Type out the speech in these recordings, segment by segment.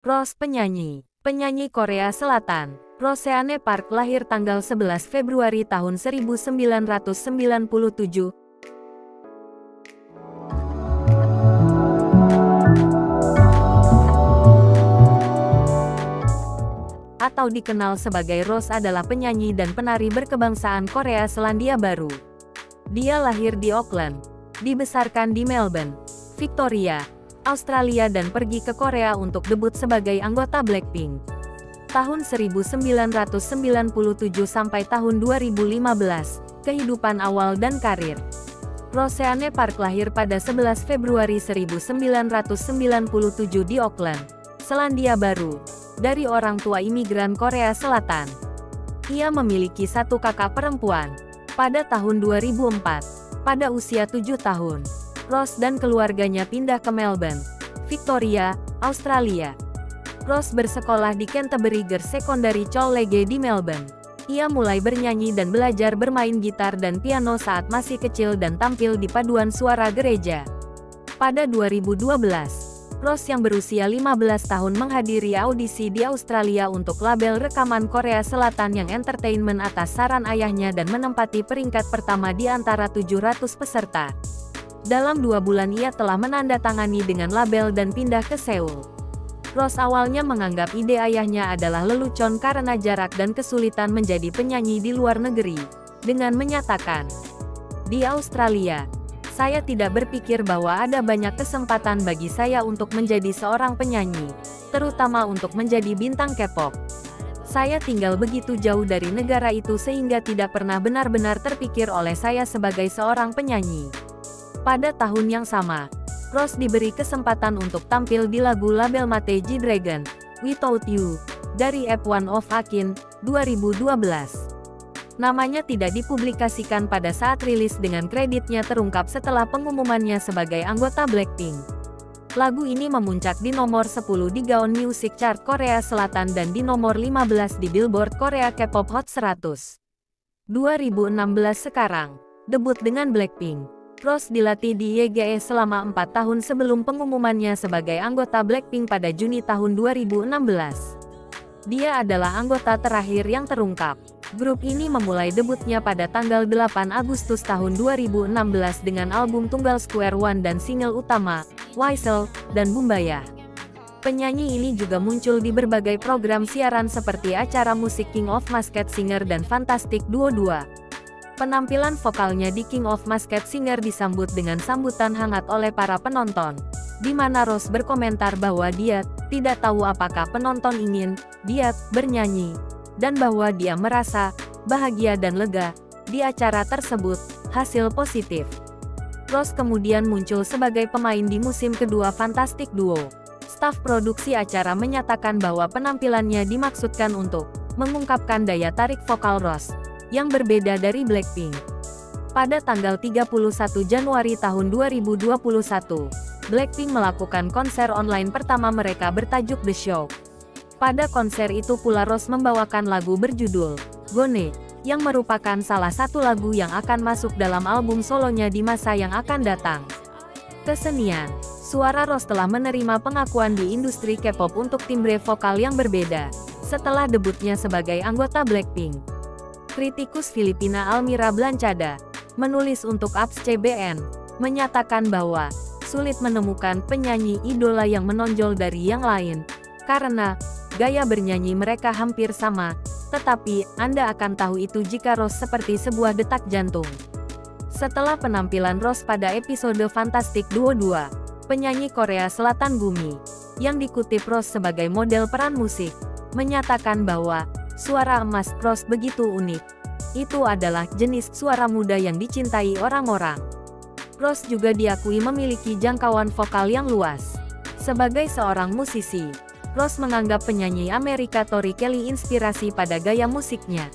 Rose penyanyi Korea Selatan. Roseanne Park lahir tanggal 11 Februari tahun 1997. Atau dikenal sebagai Rose adalah penyanyi dan penari berkebangsaan Korea Selandia Baru. Dia lahir di Auckland, dibesarkan di Melbourne, Victoria, Australia dan pergi ke Korea untuk debut sebagai anggota Blackpink. Tahun 1997 sampai tahun 2015, kehidupan awal dan karir. Roseanne Park lahir pada 11 Februari 1997 di Auckland, Selandia Baru, dari orang tua imigran Korea Selatan. Ia memiliki satu kakak perempuan. Pada tahun 2004, pada usia 7 tahun, Rose dan keluarganya pindah ke Melbourne, Victoria, Australia. Rose bersekolah di Canterbury Girls Secondary College di Melbourne. Ia mulai bernyanyi dan belajar bermain gitar dan piano saat masih kecil dan tampil di paduan suara gereja. Pada 2012, Rose yang berusia 15 tahun menghadiri audisi di Australia untuk label rekaman Korea Selatan yang Entertainment atas saran ayahnya dan menempati peringkat pertama di antara 700 peserta. Dalam 2 bulan ia telah menandatangani dengan label dan pindah ke Seoul. Rose awalnya menganggap ide ayahnya adalah lelucon karena jarak dan kesulitan menjadi penyanyi di luar negeri, dengan menyatakan, "Di Australia, saya tidak berpikir bahwa ada banyak kesempatan bagi saya untuk menjadi seorang penyanyi, terutama untuk menjadi bintang K-pop. Saya tinggal begitu jauh dari negara itu sehingga tidak pernah benar-benar terpikir oleh saya sebagai seorang penyanyi." Pada tahun yang sama, Rose diberi kesempatan untuk tampil di lagu label Mate G-Dragon, Without You, dari F1 of Akin, 2012. Namanya tidak dipublikasikan pada saat rilis dengan kreditnya terungkap setelah pengumumannya sebagai anggota Blackpink. Lagu ini memuncak di nomor 10 di Gaon Music Chart Korea Selatan dan di nomor 15 di Billboard Korea K-pop Hot 100. 2016 sekarang, debut dengan Blackpink. Rose dilatih di YGE selama 4 tahun sebelum pengumumannya sebagai anggota Blackpink pada Juni tahun 2016. Dia adalah anggota terakhir yang terungkap. Grup ini memulai debutnya pada tanggal 8 Agustus tahun 2016 dengan album tunggal Square One dan single utama, Whistle, dan Bumbaya. Penyanyi ini juga muncul di berbagai program siaran seperti acara musik King of Masked Singer dan Fantastic Duo 2. Penampilan vokalnya di King of Masked Singer disambut dengan sambutan hangat oleh para penonton, di mana Rose berkomentar bahwa dia tidak tahu apakah penonton ingin dia bernyanyi, dan bahwa dia merasa bahagia dan lega di acara tersebut, hasil positif. Rose kemudian muncul sebagai pemain di musim kedua Fantastic Duo. Staf produksi acara menyatakan bahwa penampilannya dimaksudkan untuk mengungkapkan daya tarik vokal Rose yang berbeda dari Blackpink. Pada tanggal 31 Januari tahun 2021, Blackpink melakukan konser online pertama mereka bertajuk The Show. Pada konser itu pula Rose membawakan lagu berjudul Gone, yang merupakan salah satu lagu yang akan masuk dalam album solonya di masa yang akan datang. Kesenian, suara Rose telah menerima pengakuan di industri K-pop untuk timbre vokal yang berbeda, setelah debutnya sebagai anggota Blackpink. Kritikus Filipina Almira Blancada, menulis untuk Apps CBN, menyatakan bahwa sulit menemukan penyanyi idola yang menonjol dari yang lain, karena gaya bernyanyi mereka hampir sama, tetapi Anda akan tahu itu jika Rose seperti sebuah detak jantung. Setelah penampilan Rose pada episode Fantastic Duo 2, penyanyi Korea Selatan Gumi, yang dikutip Rose sebagai model peran musik, menyatakan bahwa suara emas Rose begitu unik. Itu adalah jenis suara muda yang dicintai orang-orang. Rose juga diakui memiliki jangkauan vokal yang luas. Sebagai seorang musisi, Rose menganggap penyanyi Amerika Tori Kelly inspirasi pada gaya musiknya.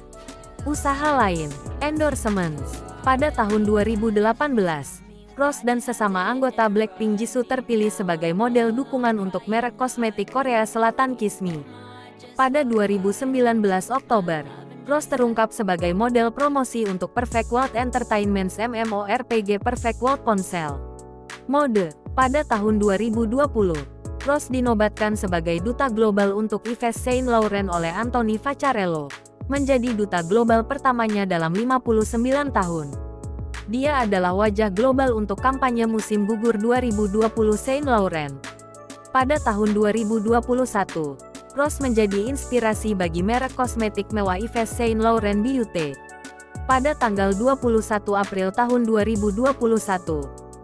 Usaha lain, endorsements. Pada tahun 2018, Rose dan sesama anggota Blackpink Jisoo terpilih sebagai model dukungan untuk merek kosmetik Korea Selatan Kiss Me. Pada 2019 Oktober, Rose terungkap sebagai model promosi untuk Perfect World Entertainment's MMORPG Perfect World Ponsel. Mode, pada tahun 2020, Rose dinobatkan sebagai Duta Global untuk Yves Saint Laurent oleh Anthony Vaccarello, menjadi duta global pertamanya dalam 59 tahun. Dia adalah wajah global untuk kampanye musim gugur 2020 Saint Laurent. Pada tahun 2021, Rose menjadi inspirasi bagi merek kosmetik mewah Yves Saint Laurent Beauty. Pada tanggal 21 April tahun 2021,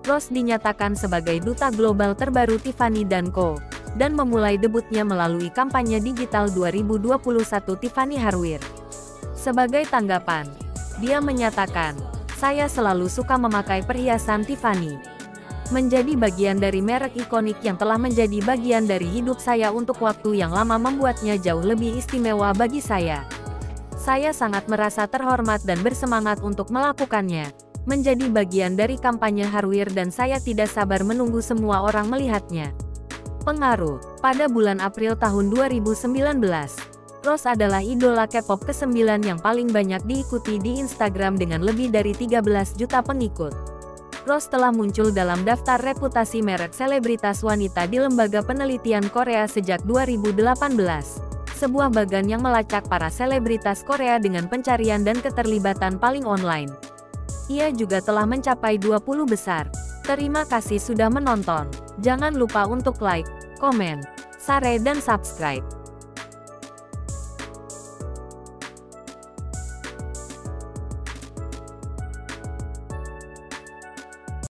Rose dinyatakan sebagai duta global terbaru Tiffany & Co. dan memulai debutnya melalui kampanye digital 2021 Tiffany Hardware. Sebagai tanggapan, dia menyatakan, "Saya selalu suka memakai perhiasan Tiffany. Menjadi bagian dari merek ikonik yang telah menjadi bagian dari hidup saya untuk waktu yang lama membuatnya jauh lebih istimewa bagi saya. Saya sangat merasa terhormat dan bersemangat untuk melakukannya. Menjadi bagian dari kampanye Hardware dan saya tidak sabar menunggu semua orang melihatnya." Pengaruh. Pada bulan April tahun 2019, Rose adalah idola K-pop ke-9 yang paling banyak diikuti di Instagram dengan lebih dari 13 juta pengikut. Rose telah muncul dalam daftar reputasi merek selebritas wanita di Lembaga Penelitian Korea sejak 2018, sebuah bagan yang melacak para selebritas Korea dengan pencarian dan keterlibatan paling online. Ia juga telah mencapai 20 besar. Terima kasih sudah menonton. Jangan lupa untuk like, komen, share dan subscribe.